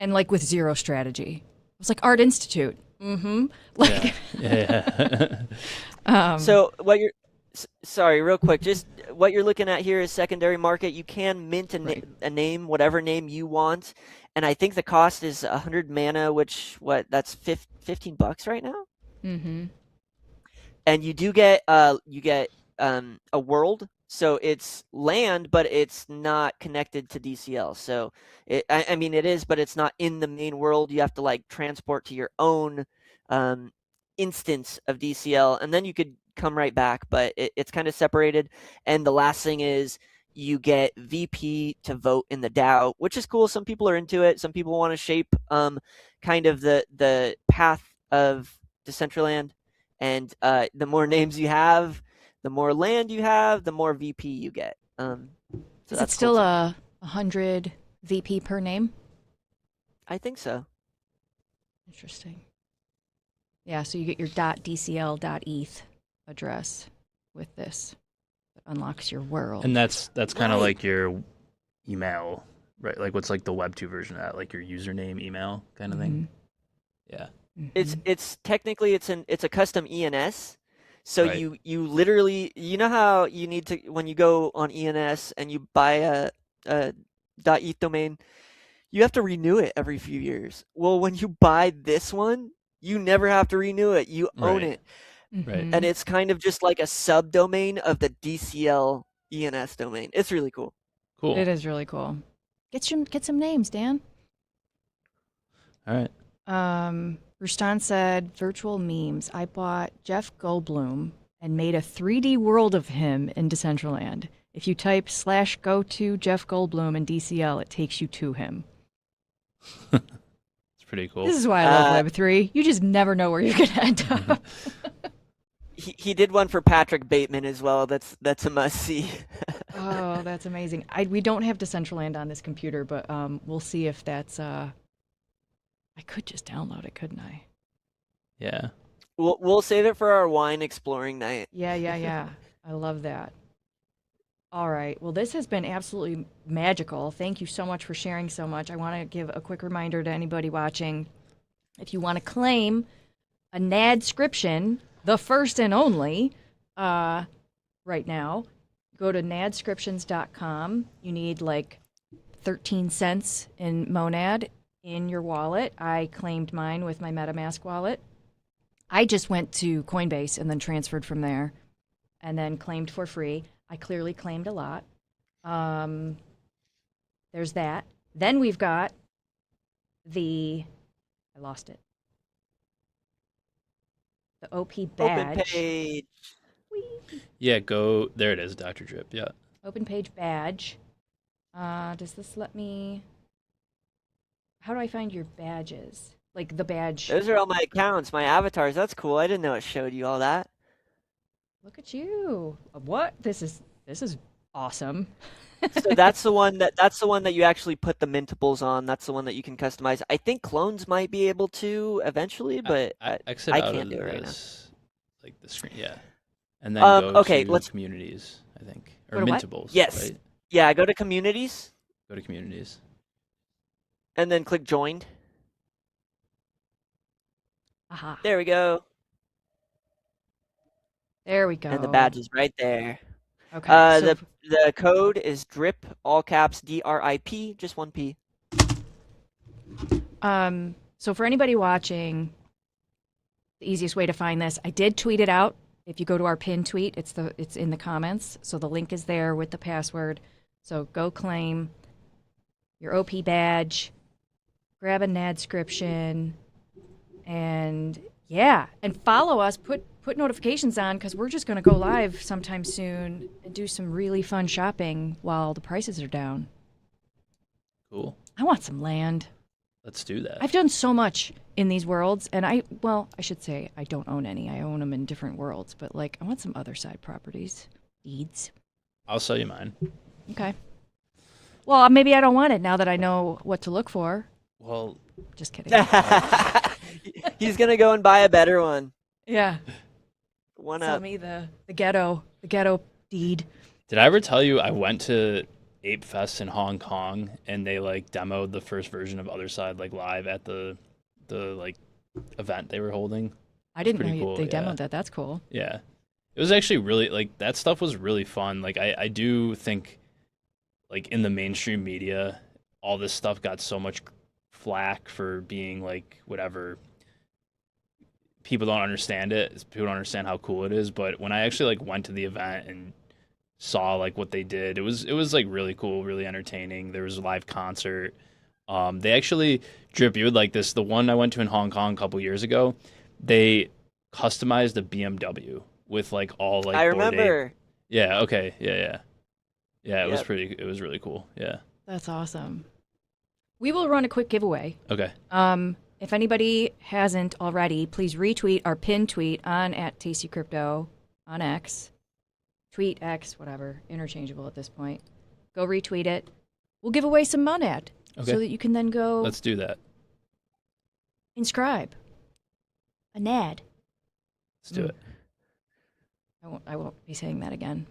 and like with zero strategy. It was like Art Institute. Mm-hmm. Like, Yeah. So what you're sorry, real quick, just what you're looking at here is secondary market. You can mint right. a name, whatever name you want, and I think the cost is 100 mana, which that's $15 right now. Mm-hmm. And you do get a world So it's land, but it's not connected to DCL. So I mean, it is, but it's not in the main world. You have to like transport to your own instance of DCL, and then you could come right back. But it's kind of separated. And the last thing is you get VP to vote in the DAO, which is cool. Some people are into it. Some people want to shape kind of the path of Decentraland. And the more names you have, the more land you have, the more VP you get. So Is it that's still cool too. 100 VP per name? I think so. Interesting. Yeah, so you get your .dcl.eth address with this. It unlocks your world. And that's kind of Right. like your email, right? Like what's like the Web 2 version of that, like your username email kind of thing. Yeah. It's technically it's a custom ENS. So Right. you literally, you know how you need to, when you go on ENS and you buy a .eth domain, you have to renew it every few years. Well, when you buy this one, you never have to renew it. You own Right. it. Right. And it's kind of just like a subdomain of the DCL ENS domain. It's really cool. Cool. It is really cool. Get some names, Dan. All right. Rustan said, virtual memes. I bought Jeff Goldblum and made a 3D world of him in Decentraland. If you type /go to Jeff Goldblum in DCL, it takes you to him. It's pretty cool. This is why I love Web3. You just never know where you're going to end up. He did one for Patrick Bateman as well. That's a must see. Oh, that's amazing. We don't have Decentraland on this computer, but we'll see if that's... I could just download it, couldn't I? Yeah. We'll save it for our wine exploring night. Yeah. I love that. All right. Well, this has been absolutely magical. Thank you so much for sharing so much. I want to give a quick reminder to anybody watching. If you want to claim a Nadscription, the first and only, right now, go to nadscriptions.com. You need like 13 cents in Monad in your wallet. I claimed mine with my MetaMask wallet. I just went to Coinbase and then transferred from there and then claimed for free. I clearly claimed a lot. There's that. Then we've got I lost it. The OP badge. Open page. Whee! Yeah, go. There it is, DOCTORdripp. Yeah. Open page badge. Does this let me... How do I find your badges? Like the badge. Those are all my accounts, my avatars. That's cool. I didn't know it showed you all that. Look at you. What? This is awesome. So that's the one that you actually put the mintables on. That's the one that you can customize. I think clones might be able to eventually, but Exit I out can't of do it right now. this, like the screen. Yeah. And then go okay, to let's- communities, I think. Or Go to what? mintables. Yes. Right? Yeah, go to communities Go to communities. and then click joined. Aha. There we go. There we go. And the badge is right there. Okay. So The code is drip, all caps DRIP, just one P. so for anybody watching, the easiest way to find this, I did tweet it out. If you go to our pinned tweet, it's in the comments. So the link is there with the password. So go claim your OP badge, grab a Nadscription, and yeah, and follow us. Put notifications on because we're just going to go live sometime soon and do some really fun shopping while the prices are down. Cool. I want some land. Let's do that. I've done so much in these worlds, and I should say I don't own any. I own them in different worlds, but like I want some other side properties, deeds. I'll sell you mine. Okay. Well, maybe I don't want it now that I know what to look for. Well, Just kidding. He's gonna go and buy a better one. Yeah. One Sell up. me the ghetto deed. did I ever tell you I went to Ape Fest in Hong Kong and they like demoed the first version of OtherSide like live at the like event they were holding? I didn't know pretty cool, they yeah. demoed that. That's cool. Yeah. It was actually really like that stuff was really fun. Like I do think like in the mainstream media all this stuff got so much flack for being like whatever. People don't understand it. People don't understand how cool it is. But when I actually like went to the event and saw like what they did. It was like really cool, really entertaining. There was a live concert. They actually, Drip, you would like this. The one I went to in Hong Kong a couple years ago, they customized a BMW with like all like I Bored Ape. remember. Yeah, okay. Yeah, it was Yep. it was really cool. Yeah. That's awesome. We will run a quick giveaway. Okay. If anybody hasn't already, please retweet our pinned tweet on @tastycrypto on X. Tweet X, whatever, interchangeable at this point. Go retweet it. We'll give away some Monad Okay. so that you can then go Let's do that. inscribe a NAD. Let's do it. I won't be saying that again.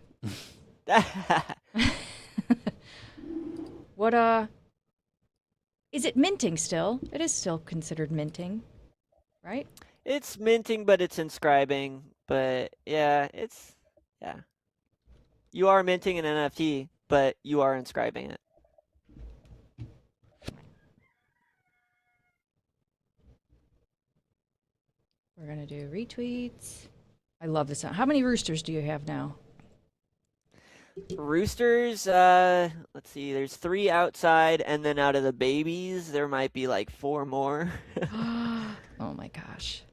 What is it minting still? It is still considered minting, right? It's minting, but it's inscribing. But yeah, yeah. You are minting an NFT, but you are inscribing it. We're gonna do retweets. I love this sound. How many roosters do you have now? Roosters, let's see, there's 3 outside, and then out of the babies, there might be like 4 more. Oh my gosh.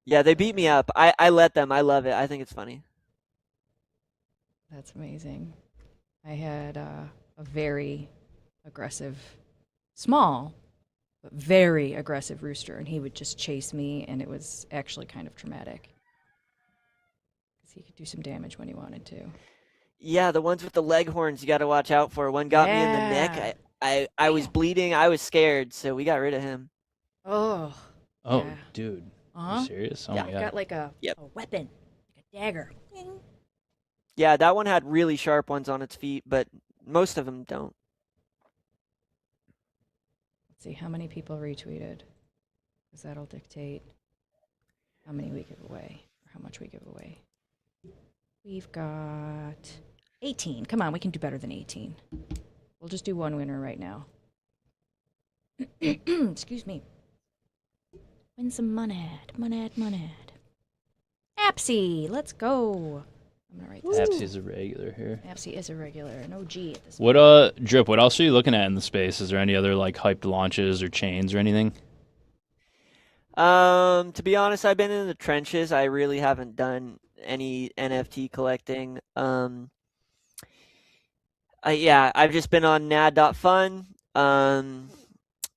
Yeah, they beat me up. I let them. I love it. I think it's funny. That's amazing. I had a very aggressive, small, but very aggressive rooster, and he would just chase me, and it was actually kind of traumatic. Because he could do some damage when he wanted to. Yeah, the ones with the leghorns you got to watch out for. One got me in the neck. I was Damn. bleeding. I was scared, so we got rid of him. Oh. Oh, Yeah. dude. Uh-huh. You serious? Oh Yeah. my I god. got like a weapon, like a dagger. Yeah, that one had really sharp ones on its feet, but most of them don't. Let's see how many people retweeted, because that'll dictate how many we give away, or how much we give away. We've got 18. Come on, we can do better than 18. We'll just do one winner right now. Excuse me. Win some Monad. Apsy, let's go. I'm gonna write this. Apps is a regular here. Apsy is a regular, an OG at this What Drip, what else are you looking at in the space? Is there any other like hyped launches or chains or anything? To be honest, I've been in the trenches. I really haven't done any NFT collecting. Yeah, I've just been on NAD.fun.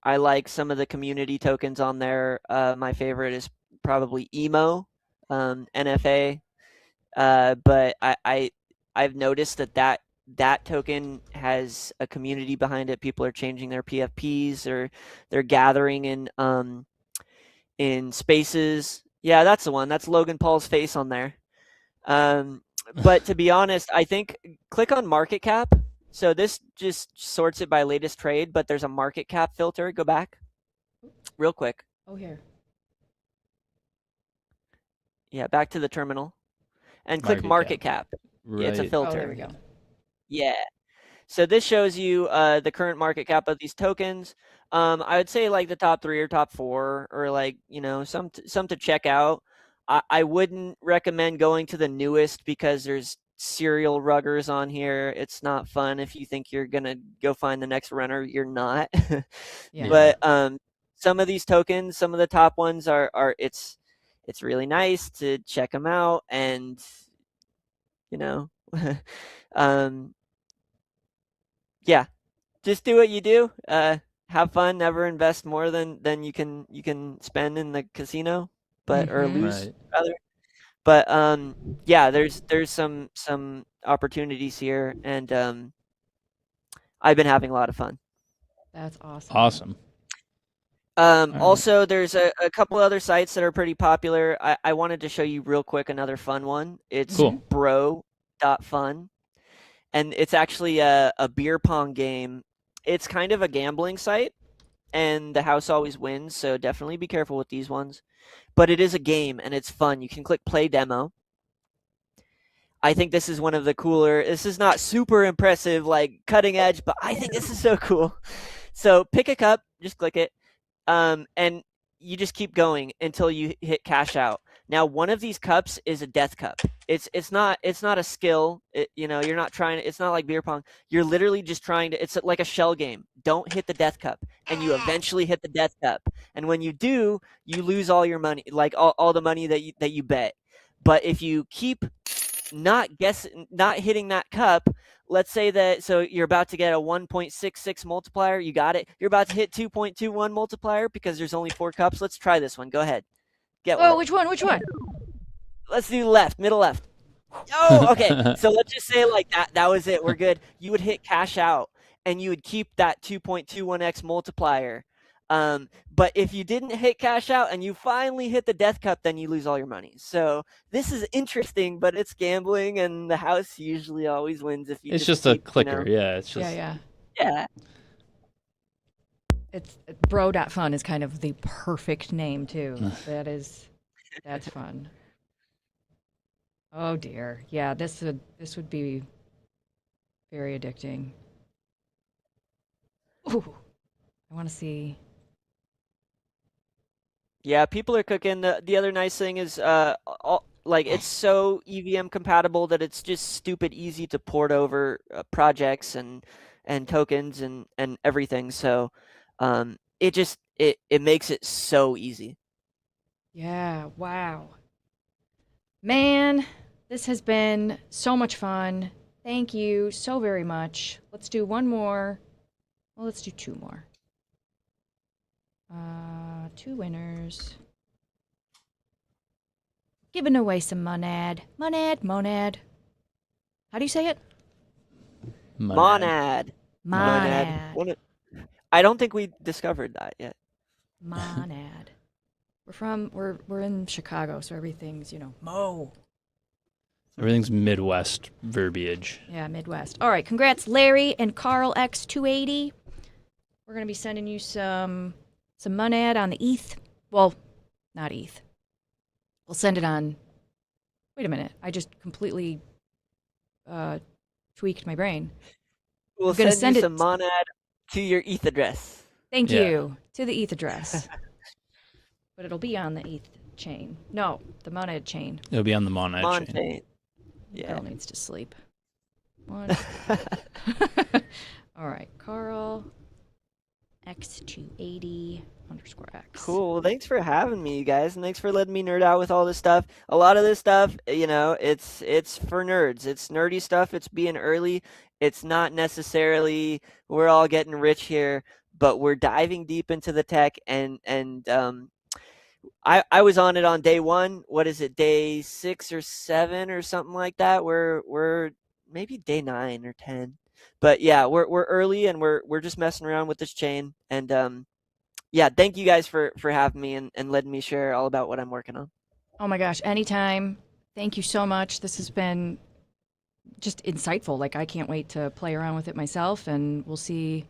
I like some of the community tokens on there. My favorite is probably Emo, NFA. But I've noticed that token has a community behind it. People are changing their PFPs, or they're gathering in spaces. Yeah, that's the one. That's Logan Paul's face on there. But to be honest, I think click on market cap. So this just sorts it by latest trade, but there's a market cap filter. Go back real quick. Oh, here. Yeah, back to the terminal and click market cap. Right. Yeah, it's a Oh, filter. there we go. Yeah. So this shows you the current market cap of these tokens. I would say like the top 3 or top 4, or like, some to check out. I wouldn't recommend going to the newest, because there's serial ruggers on here. It's not fun. If you think you're gonna go find the next runner, you're not. Yeah. But some of these tokens, some of the top ones are it's really nice to check them out, and yeah, just do what you do. Have fun. Never invest more than you can spend in the casino, or Mhm. lose Right. rather. But yeah, there's some opportunities here, and I've been having a lot of fun. That's awesome. Awesome. right. Also, there's a couple other sites that are pretty popular. I wanted to show you real quick another fun one. It's Cool. bro.fun, and it's actually a beer pong game. It's kind of a gambling site, and the house always wins, so definitely be careful with these ones. But it is a game, and it's fun. You can click play demo. I think this is one of the cooler. This is not super impressive, like cutting edge, but I think this is so cool. So pick a cup, just click it, and you just keep going until you hit cash out. Now, one of these cups is a death cup. It's not a skill. You're not trying. It's not like beer pong. You're literally just trying to. It's like a shell game. Don't hit the death cup, and you eventually hit the death cup. And when you do, you lose all your money, like all the money that you bet. But if you keep not hitting that cup, let's say that, so you're about to get a 1.66 multiplier, you got it. You're about to hit 2.21 multiplier because there's only 4 cups. Let's try this one. Go ahead. Get one. Oh, which one? Which one? Let's do left, middle left. Oh, okay. So let's just say like that was it. We're good. You would hit cash out and you would keep that 2.21x multiplier. But if you didn't hit cash out and you finally hit the death cup, then you lose all your money. So this is interesting, but it's gambling, and the house usually always wins if you. It's just a clicker, yeah. It's just yeah. It's bro.fun is kind of the perfect name too. That's fun. Oh dear, yeah. This would be very addicting. Ooh, I want to see. Yeah, people are cooking. The other nice thing is, it's so EVM compatible that it's just stupid easy to port over projects and tokens and everything. So, it makes it so easy. Yeah, wow. Man, this has been so much fun. Thank you so very much. Let's do one more. Well, let's do 2 more. 2 winners. Giving away some monad. Monad. How do you say it? Monad. Monad. I don't think we discovered that yet. Monad. We're in Chicago, so everything's, mo. everything's Midwest verbiage. Yeah, Midwest. All right, congrats, Larry and Carl X280. We're gonna be sending you some monad on the ETH. Well, not ETH. We'll send it on. Wait a minute. I just completely tweaked my brain. We'll send you some monad to your ETH address. Thank you. To the ETH address. But it'll be on the ETH chain. No, the monad chain. It'll be on the monad chain. Yeah. Carl needs to sleep. One. All right, Carl X280 _X. Cool. Well, thanks for having me, you guys, and thanks for letting me nerd out with all this stuff. A lot of this stuff, it's for nerds. It's nerdy stuff. It's being early. It's not necessarily we're all getting rich here, but we're diving deep into the tech, and I was on it on day 1. What is it, day 6 or 7 or something like that? We're maybe day 9 or 10, but yeah, we're early, and we're just messing around with this chain. And yeah, thank you guys for having me and letting me share all about what I'm working on. Oh my gosh, anytime. Thank you so much. This has been just insightful. Like, I can't wait to play around with it myself, and we'll see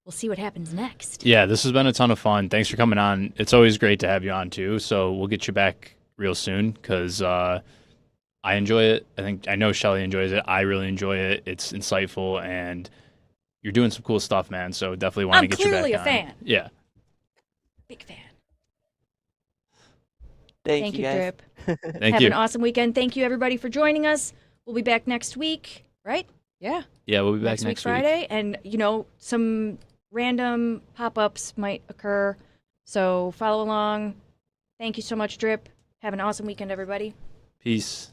what happens next. Yeah, this has been a ton of fun. Thanks for coming on. It's always great to have you on too. So we'll get you back real soon because I enjoy it. I know Shelley enjoys it. I really enjoy it. It's insightful, and you're doing some cool stuff, man. So definitely want to get you back on. I'm clearly a fan. Yeah. Big fan. Thank you, guys. Drip. Thank Have you. an awesome weekend. Thank you, everybody, for joining us. We'll be back next week, right? Yeah. Yeah, we'll be back next week. Friday. And, some random pop-ups might occur. So follow along. Thank you so much, Drip. Have an awesome weekend, everybody. Peace.